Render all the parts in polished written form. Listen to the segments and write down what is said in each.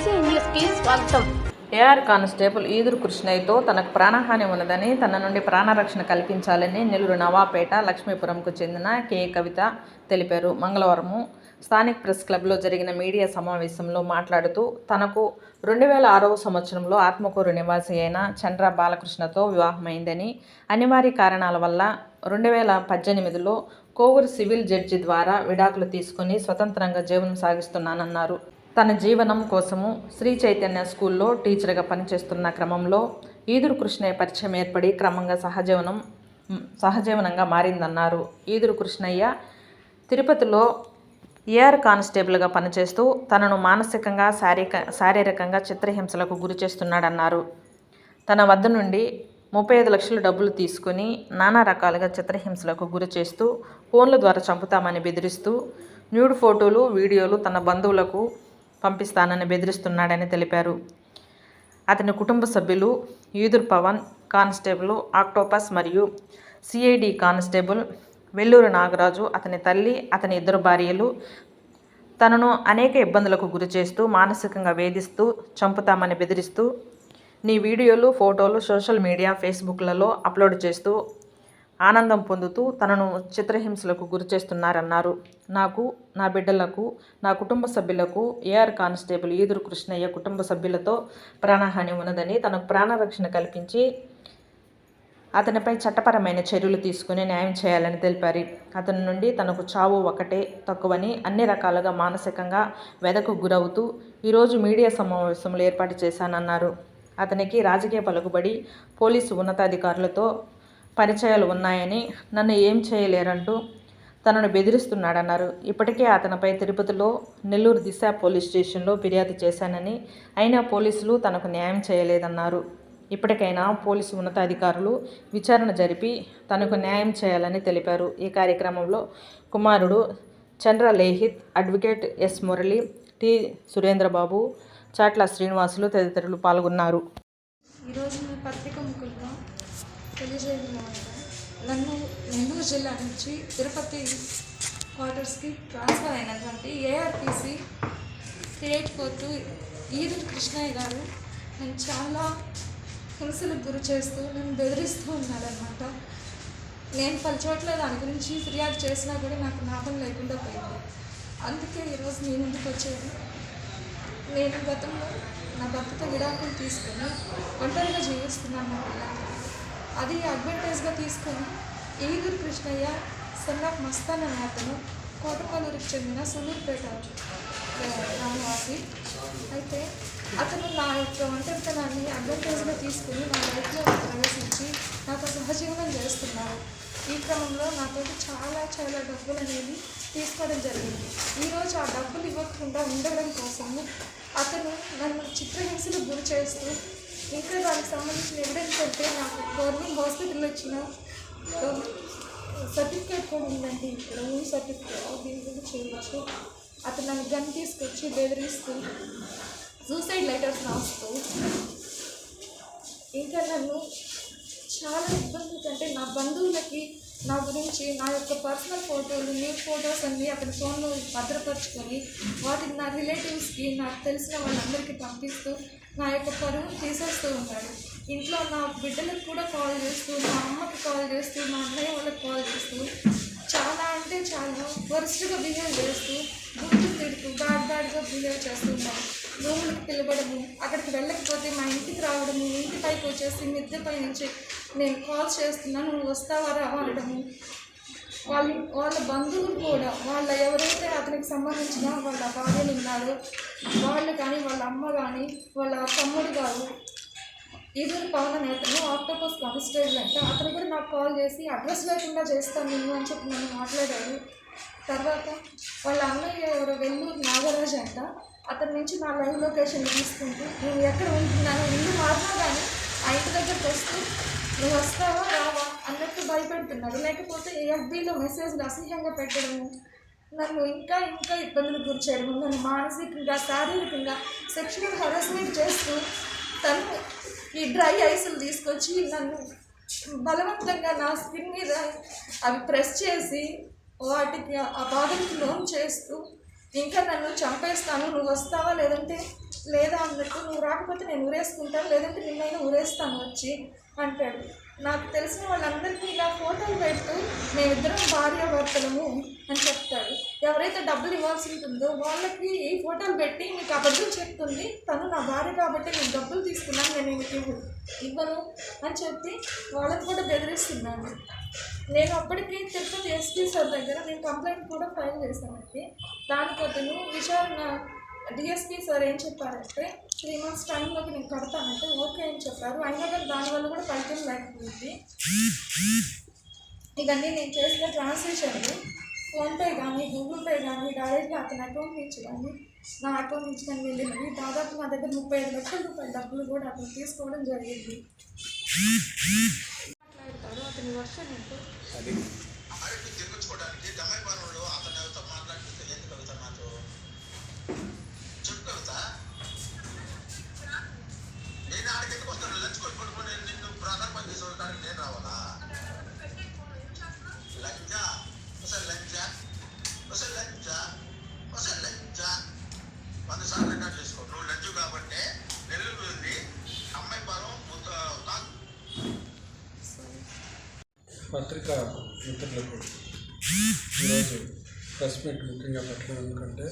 BC న్యూస్కి స్వాగతం. AR constable ఈదురు కృష్ణయ్యతో తనకు ప్రాణహాని ఉన్నదని, తన నుండి ప్రాణరక్షణ కల్పించాలని నెల్లూరు నవాపేట లక్ష్మీపురంకు చెందిన కె కవిత తెలిపారు. మంగళవారం స్థానిక ప్రెస్ క్లబ్లో జరిగిన మీడియా సమావేశంలో మాట్లాడుతూ, తనకు 2006వ సంవత్సరంలో ఆత్మకూరు నివాసి అయిన చండ్ర బాలకృష్ణతో వివాహమైందని, అనివార్య కారణాల వల్ల 2018లో కోవూరు సివిల్ జడ్జి ద్వారా విడాకులు తీసుకుని స్వతంత్రంగా జీవనం సాగిస్తున్నానన్నారు. తన జీవనం కోసము శ్రీ చైతన్య స్కూల్లో టీచర్గా పనిచేస్తున్న క్రమంలో ఈదురు కృష్ణయ్య పరిచయం ఏర్పడి క్రమంగా సహజీవనంగా మారిందన్నారు. ఈదురు కృష్ణయ్య తిరుపతిలో ఏఆర్ కానిస్టేబుల్గా పనిచేస్తూ తనను మానసికంగా, శారీరకంగా చిత్రహింసలకు గురి చేస్తున్నాడన్నారు. తన వద్ద నుండి 35 లక్షల డబ్బులు తీసుకుని నానా రకాలుగా చిత్రహింసలకు గురి చేస్తూ ఫోన్ల ద్వారా చంపుతామని బెదిరిస్తూ న్యూడ్ ఫోటోలు, వీడియోలు తన బంధువులకు పంపిస్తానని బెదిరిస్తున్నాడని తెలిపారు. అతని కుటుంబ సభ్యులు ఈదురు పవన్ కానిస్టేబుల్ ఆక్టోపస్ మరియు సిఐడి కానిస్టేబుల్ వెల్లూరు నాగరాజు, అతని తల్లి, అతని 2 భార్యలు తనను అనేక ఇబ్బందులకు గురి చేస్తూ మానసికంగా వేధిస్తూ చంపుతామని బెదిరిస్తూ నీ వీడియోలు, ఫోటోలు సోషల్ మీడియా, ఫేస్బుక్లలో అప్లోడ్ చేస్తూ ఆనందం పొందుతూ తనను చిత్రహింసలకు గురి చేస్తున్నారన్నారు. నాకు, నా బిడ్డలకు, నా కుటుంబ సభ్యులకు ఏఆర్ కానిస్టేబుల్ ఈదురు కృష్ణయ్య కుటుంబ సభ్యులతో ప్రాణహాని ఉన్నదని, తనకు ప్రాణరక్షణ కల్పించి అతనిపై చట్టపరమైన చర్యలు తీసుకుని న్యాయం చేయాలని తెలిపారు. అతని నుండి తనకు చావు ఒకటే తక్కువని, అన్ని రకాలుగా మానసికంగా వ్యధకు గురవుతూ ఈరోజు మీడియా సమావేశంలో ఏర్పాటు చేశానన్నారు. అతనికి రాజకీయ పలుకుబడి, పోలీసు ఉన్నతాధికారులతో పరిచయాలు ఉన్నాయని, నన్ను ఏం చేయలేరంటూ తనను బెదిరిస్తున్నాడన్నారు. ఇప్పటికే అతనిపై తిరుపతిలో నెల్లూరు దిశ పోలీస్ స్టేషన్లో ఫిర్యాదు చేశానని, అయినా పోలీసులు తనకు న్యాయం చేయలేదన్నారు. ఇప్పటికైనా పోలీసు ఉన్నతాధికారులు విచారణ జరిపి తనకు న్యాయం చేయాలని తెలిపారు. ఈ కార్యక్రమంలో కుమారుడు చండ్ర లేహిత్, advocate S Murali, T Surendrababu, Chatla Srinivasulu తదితరులు పాల్గొన్నారు. ఈరోజు మీ పత్రిక ముఖంగా తెలియజేయడం, నన్ను నెల్లూరు జిల్లా నుంచి తిరుపతి క్వార్టర్స్కి ట్రాన్స్ఫర్ అయినటువంటి ఏఆర్పిసి 384 ఈదురు కృష్ణయ్య గారు నన్ను చాలా హింసలకు గురి చేస్తూ నన్ను బెదిరిస్తూ ఉన్నారనమాట. నేను పలు చోట్ల దాని గురించి ఫిర్యాదు చేసినా కూడా నాకు లాభం లేకుండా పోయింది. అందుకే ఈరోజు మీ ముందుకు వచ్చేది. నేను గతంలో నా భర్తతో విడాకులు తీసుకొని ఒంటరిగా జీవిస్తున్నాను నా పిల్లలు. అది అడ్వాంటేజ్గా తీసుకొని ఈదురు కృష్ణయ్య సన్నాఫ్ మస్తాన్ అనే అతను కోటపాలూరుకు చెందిన సూలూరుపేట గ్రామవాసి. అయితే అతను నా యొక్క ఒంటరితనాన్ని అడ్వాంటేజ్గా తీసుకుని నా లైఫ్లో ప్రవేశించి నాతో సహజీవనం చేస్తున్నారు. ఈ క్రమంలో నాతో చాలా డబ్బులు అనేది తీసుకోవడం జరిగింది. ఈరోజు ఆ డబ్బులు ఇవ్వకుండా ఉండడం కోసము అతను నన్ను చిత్రహింసలకు గురి చేస్తూ, ఇంకా దానికి సంబంధించిన ఎవిడెన్స్ అంటే నాకు గవర్నమెంట్ హాస్పిటల్లో ఇచ్చిన సర్టిఫికేట్ కూడా ఉందండి, ఇక్కడ ఊరి సర్టిఫికేట్, దీని కూడా చేయవచ్చు. అతను నన్ను గన్ తీసుకొచ్చి బెదిరిస్తూ సూసైడ్ లెటర్స్ రాస్తూ ఇంకా నన్ను చాలా ఇబ్బందులు కంటే నా బంధువులకి నా గురించి నా యొక్క పర్సనల్ ఫోటోలు, న్యూడ్ ఫొటోస్ అన్నీ అతని ఫోన్లో భద్రపరుచుకొని వాటిని నా రిలేటివ్స్కి, నాకు తెలిసిన వాళ్ళందరికీ పంపిస్తూ నా యొక్క పరువును తీసేస్తూ ఉన్నాడు. ఇంట్లో నా బిడ్డలకు కూడా కాల్ చేస్తూ, మా అమ్మకి కాల్ చేస్తూ, మా అన్నయ్య వాళ్ళకి కాల్ చేస్తూ చాలా అంటే చాలా వరస్ట్గా బిహేవ్ చేస్తూ, బూతులు తిడుతూ బ్యాడ్గా బిహేవ్ చేస్తున్నాడు. రూములకు పిలవడము, అక్కడికి వెళ్ళకపోతే మా ఇంటికి రావడము, ఇంటి పైకి వచ్చేసి మిద్దెపై నుంచి నేను కాల్ చేస్తున్నాను, నువ్వు వస్తావా రావా అనడము. వాళ్ళ బంధువులు కూడా, వాళ్ళ ఎవరైతే అతనికి సంబంధించిన వాళ్ళ భార్యలు ఉన్నారో వాళ్ళు కానీ, వాళ్ళ అమ్మ కానీ, వాళ్ళ తమ్ముడు గారు ఈదురు పవన్ అనే అతను ఆక్టోపస్ కానిస్టేబుల్ అంటే అతను కూడా నాకు కాల్ చేసి అడ్రస్ లేకుండా చేస్తాను నేను అని చెప్పి నన్ను మాట్లాడారు. తర్వాత వాళ్ళ అన్నయ్య ఎవరో వెల్లూరు నాగరాజు అంట, అతని నుంచి నా లైవ్ లొకేషన్ తీసుకుంటూ నేను ఎక్కడ ఉంటున్నాను, ఇల్లు మారినా కానీ ఆ ఇంటి దగ్గరకు వస్తూ నువ్వు వస్తావా రావా అన్నట్టు భయపెడుతున్నారు. లేకపోతే ఎఫ్బీలో మెసేజ్లు అసహ్యంగా పెట్టడము, నన్ను ఇంకా ఇబ్బందులకు గురి చేయడము, నన్ను మానసికంగా, శారీరకంగా సెక్షువల్ హరాస్మెంట్ చేస్తూ తను ఈ డ్రై ఐస్లు తీసుకొచ్చి నన్ను బలవంతంగా నా స్కిన్ మీద అవి ప్రెస్ చేసి వాటికి ఆ బాధలకు లోన్ చేస్తూ ఇంకా నన్ను చంపేస్తాను, నువ్వు వస్తావా లేదంటే లేదా అన్నట్టు, నువ్వు రాకపోతే నేను ఊరేసుకుంటాను, లేదంటే నిన్నైనా ఊరేస్తాను వచ్చి అంటాడు. నాకు తెలిసిన వాళ్ళందరికీ ఇలా ఫోటోలు పెడుతూ మేమిద్దరం భార్యాభర్తలము అని చెప్తాడు. ఎవరైతే డబ్బులు ఇవ్వాల్సి ఉంటుందో వాళ్ళకి ఈ ఫోటోలు పెట్టి నీకు అబద్ధం చెప్తుంది, తను నా భార్య కాబట్టి నేను డబ్బులు తీసుకున్నాను, నేను నీకు ఇవ్వను అని చెప్పి వాళ్ళకి కూడా బెదిరిస్తున్నాను. నేను అప్పటికి తిరుపతి ఎస్పీ సార్ దగ్గర నేను కంప్లైంట్ కూడా ఫైల్ చేశానండి. దానికి అతను విచారణ డిఎస్పీ సార్ ఏం చెప్పారంటే 3 months టైంలోకి నేను కడతానంటే ఓకే అని చెప్పారు. అయినా కానీ దానివల్ల కూడా ఫలితం లేకపోయింది. ఇవన్నీ నేను చేసిన ట్రాన్సాక్షన్లు ఫోన్పే కానీ గూగుల్ పే కానీ డైరెక్ట్గా అతని అకౌంట్ నుంచి కానీ నా అకౌంట్ నుంచి కానీ వెళ్ళినవి దాదాపు నా దగ్గర 35 లక్షల రూపాయల డబ్బులు కూడా అతను తీసుకోవడం జరిగింది. మాట్లాడతాడు అతని వర్షం ఏంటో పత్రికా మిత్రులకు ఈరోజు ప్రెస్ మీట్ ముఖ్యంగా పెట్టడం ఎందుకంటే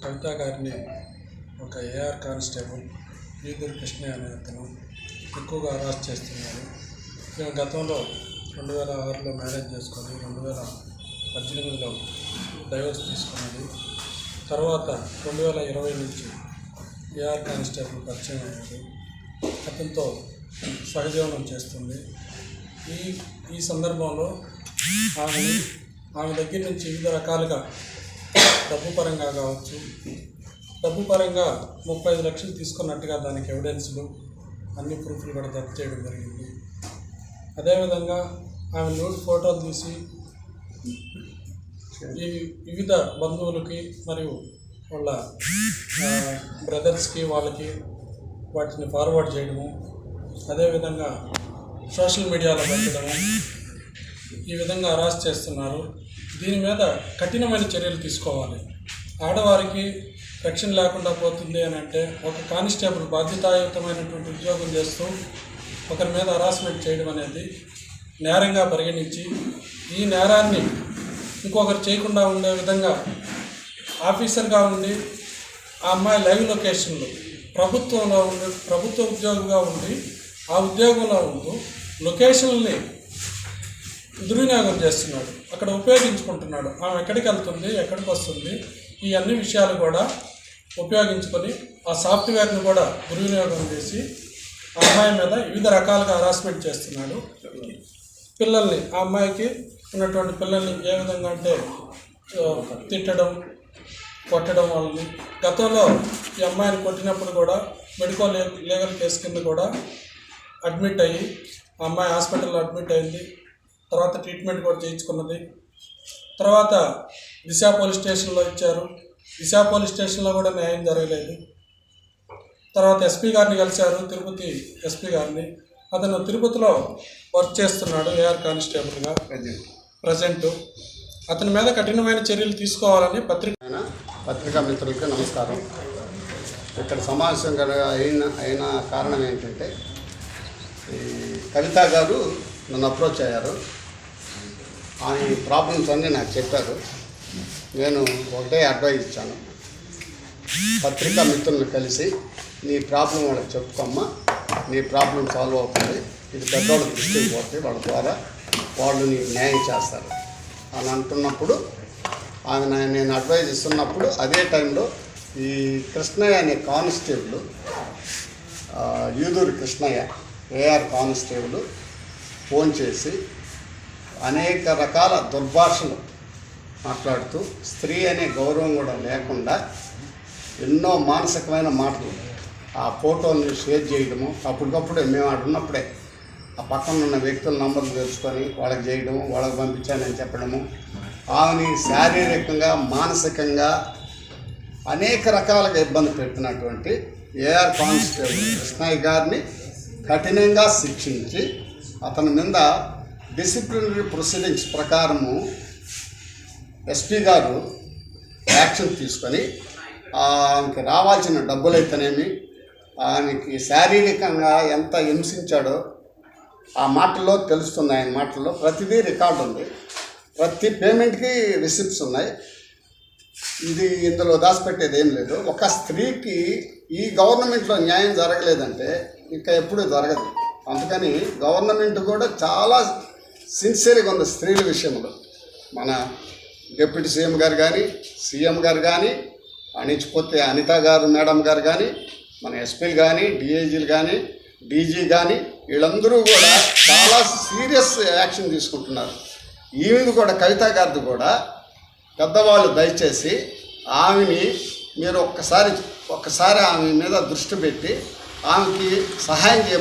కవిత గారిని ఒక ఏఆర్ కానిస్టేబుల్ ఈదూరు కృష్ణ అనే అతను ఎక్కువగా అరెస్ట్ చేస్తున్నారు. మేము గతంలో 2006లో మ్యారేజ్ చేసుకొని 2018లో డైవర్స్ తీసుకున్నది. తర్వాత 2020 నుంచి ఏఆర్ కానిస్టేబుల్ పరిచయం అయ్యారు. అతనితో సహజీవనం చేస్తుంది. ఈ సందర్భంలో ఆమె దగ్గర నుంచి వివిధ రకాలుగా డబ్బు పరంగా కావచ్చు, డబ్బు పరంగా 35 లక్షలు తీసుకున్నట్టుగా దానికి ఎవిడెన్స్లు అన్ని ప్రూఫ్లు కూడా జప్తు చేయడం జరిగింది. అదేవిధంగా ఆమె నోట్ ఫోటోలు తీసి ఈ వివిధ బంధువులకి మరియు వాళ్ళ బ్రదర్స్కి వాళ్ళకి వాటిని ఫార్వర్డ్ చేయడము, అదేవిధంగా సోషల్ మీడియాలో పెట్టడము, ఈ విధంగా అరెస్ట్ చేస్తున్నారు. దీని మీద కఠినమైన చర్యలు తీసుకోవాలి. ఆడవారికి రక్షణ లేకుండా పోతుంది అని అంటే ఒక కానిస్టేబుల్ బాధ్యతాయుతమైనటువంటి ఉద్యోగం చేస్తూ ఒకరి మీద హరాస్మెంట్ చేయడం అనేది నేరంగా పరిగణించి ఈ నేరాన్ని ఇంకొకరు చేయకుండా ఉండే విధంగా ఆఫీసర్గా ఉండి ఆ అమ్మాయి లైవ్ లొకేషన్లో ప్రభుత్వ ఉద్యోగిగా ఉండి ఆ ఉద్యోగంలో ఉంటూ లొకేషన్ని దుర్వినియోగం చేస్తున్నాడు, అక్కడ ఉపయోగించుకుంటున్నాడు. ఆమె ఎక్కడికి వెళ్తుంది, ఎక్కడికి వస్తుంది, ఈ అన్ని విషయాలు కూడా ఉపయోగించుకొని ఆ సాఫ్ట్వేర్ని కూడా దుర్వినియోగం చేసి ఆ అమ్మాయి మీద వివిధ రకాలుగా హరాస్మెంట్ చేస్తున్నాడు. పిల్లల్ని, ఆ అమ్మాయికి ఉన్నటువంటి పిల్లల్ని ఏ విధంగా అంటే తిట్టడం, కొట్టడం వాళ్ళని. గతంలో ఈ అమ్మాయిని కొట్టినప్పుడు కూడా మెడికల్ లీగల్ కేసు కింద కూడా అడ్మిట్ అయ్యి ఆ అమ్మాయి హాస్పిటల్లో అడ్మిట్ అయింది. తర్వాత ట్రీట్మెంట్ కూడా చేయించుకున్నది. తర్వాత దిశ పోలీస్ స్టేషన్లో ఇచ్చారు. దిశ పోలీస్ స్టేషన్లో కూడా న్యాయం జరగలేదు. తర్వాత ఎస్పీ గారిని కలిశారు, తిరుపతి ఎస్పీ గారిని. అతను తిరుపతిలో వర్క్ చేస్తున్నాడు ఏఆర్ కానిస్టేబుల్గా ప్రజెంట్. అతని మీద కఠినమైన చర్యలు తీసుకోవాలని పత్రికా మిత్రులకి నమస్కారం. ఇక్కడ సమావేశం అయిన కారణం ఏంటంటే ఈ కవిత గారు నన్ను అప్రోచ్ అయ్యారు. ఆమె ప్రాబ్లమ్స్ అన్నీ నాకు చెప్పారు. నేను ఒకటే అడ్వైజ్ ఇచ్చాను, పత్రికా మిత్రులను కలిసి నీ ప్రాబ్లం వాళ్ళకి చెప్పుకోమ్మా, నీ ప్రాబ్లం సాల్వ్ అవుతుంది, ఇది పెద్దవాళ్ళ దృష్టికి పోతుంది, వాళ్ళ ద్వారా వాళ్ళు నీకు న్యాయం చేస్తారు అని అంటున్నప్పుడు ఆమె నేను అడ్వైజ్ ఇస్తున్నప్పుడు అదే టైంలో ఈ కృష్ణయ్య అనే constable, Eeduru Krishnaiah AR constable phone చేసి అనేక రకాల దుర్భాషలు మాట్లాడుతూ స్త్రీ అనే గౌరవం కూడా లేకుండా ఎన్నో మానసికమైన మాటలు ఆ ఫోటోల్ని షేర్ చేయడము, అప్పటికప్పుడే మేము ఆడున్నప్పుడే ఆ పక్కన ఉన్న వ్యక్తుల నంబర్లు తెలుసుకొని వాళ్ళకి చేయడము, వాళ్ళకి పంపించానని చెప్పడము, ఆమెని శారీరకంగా మానసికంగా అనేక రకాలుగా ఇబ్బంది పెడుతున్నటువంటి ఏఆర్ కానిస్టేబుల్ కృష్ణయ్య గారిని కఠినంగా శిక్షించి అతని మీద డిసిప్లినరీ ప్రొసీడింగ్స్ ప్రకారము ఎస్పీ గారు యాక్షన్ తీసుకొని ఆమెకి రావాల్సిన డబ్బులైతేనేమి, ఆమెకి శారీరకంగా ఎంత హింసించాడో ఆ మాటల్లో తెలుస్తుంది. ఆయన మాటల్లో ప్రతిదీ రికార్డు ఉంది, ప్రతి పేమెంట్కి రిసిప్ట్స్ ఉన్నాయి. ఇది ఇందులో దాచిపెట్టేది ఏం లేదు. ఒక స్త్రీకి ఈ గవర్నమెంట్లో న్యాయం జరగలేదంటే ఇంకా ఎప్పుడూ జరగదు. అందుకని గవర్నమెంట్ కూడా చాలా సిన్సియర్గా ఉంది స్త్రీల విషయంలో. మన డిప్యూటీ సీఎం గారు కానీ, సీఎం గారు కానీ, అణిచిపోతే అనిత గారు మేడం గారు కానీ, మన ఎస్పీలు కానీ, డిఐజీలు కానీ, డీజీ కానీ, వీళ్ళందరూ కూడా చాలా సీరియస్ యాక్షన్ తీసుకుంటున్నారు. ఈమెది కూడా, కవిత గారిది కూడా పెద్దవాళ్ళు దయచేసి ఆమెని మీరు ఒక్కసారి ఆమె మీద దృష్టి పెట్టి ఆమెకి సహాయం చేయ